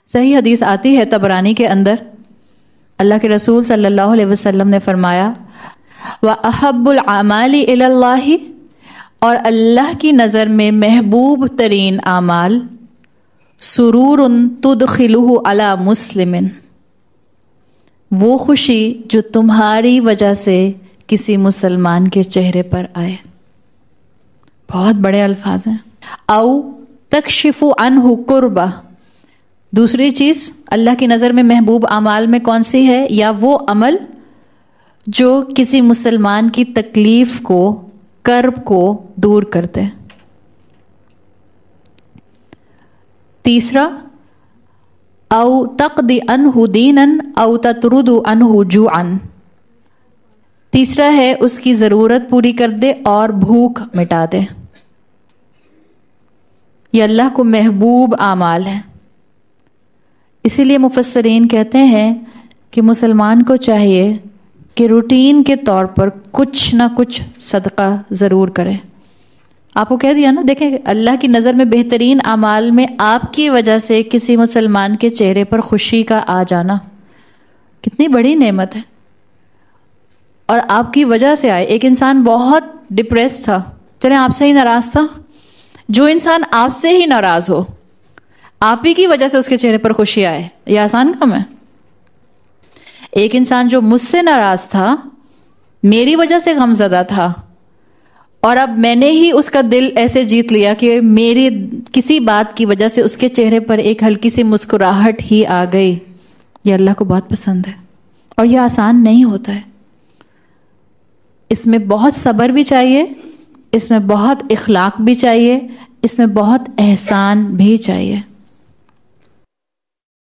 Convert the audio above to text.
صحیح حدیث آتی ہے طبرانی کے اندر، اللہ کے رسول صلی اللہ علیہ وسلم نے فرمایا وَأَحَبُّ الْأَعْمَالِ إِلَى اللَّهِ، اور اللہ کی نظر میں محبوب ترین اعمال سرور تدخلہ علی مسلم، وہ خوشی جو تمہاری وجہ سے کسی مسلمان کے چہرے پر آئے. بہت بڑے الفاظ ہیں. او تکشف عنہ کربہ، دوسری چیز اللہ کی نظر میں محبوب اعمال میں کون سی ہے؟ یا وہ عمل جو کسی مسلمان کی تکلیف کو، کرب کو دور کرتے. تیسرا او تقضی عنہ دینا او تطرد عنہ جوعا، تیسرا ہے اس کی ضرورت پوری کر دے اور بھوک مٹا دے. یہ اللہ کو محبوب اعمال ہیں. اسی لیے مفسرین کہتے ہیں کہ مسلمان کو چاہیے کہ روٹین کے طور پر کچھ نہ کچھ صدقہ ضرور کرے. آپ کو کہہ دیا نا، دیکھیں اللہ کی نظر میں بہترین اعمال میں آپ کی وجہ سے کسی مسلمان کے چہرے پر خوشی کا آ جانا کتنی بڑی نعمت ہے. اور آپ کی وجہ سے آئے. ایک انسان بہت ڈپریس تھا، چلیں آپ سے ہی ناراض تھا. جو انسان آپ سے ہی ناراض ہو، آپ ہی کی وجہ سے اس کے چہرے پر خوشی آئے، یہ آسان کام ہے. ایک انسان جو مجھ سے ناراض تھا، میری وجہ سے غمزدہ تھا، اور اب میں نے ہی اس کا دل ایسے جیت لیا کہ میری کسی بات کی وجہ سے اس کے چہرے پر ایک ہلکی سی مسکراہٹ ہی آ گئی. یہ اللہ کو بہت پسند ہے، اور یہ آسان نہیں ہوتا ہے. اس میں بہت صبر بھی چاہیے، اس میں بہت اخلاق بھی چاہیے، اس میں بہت احسان بھی چاہیے.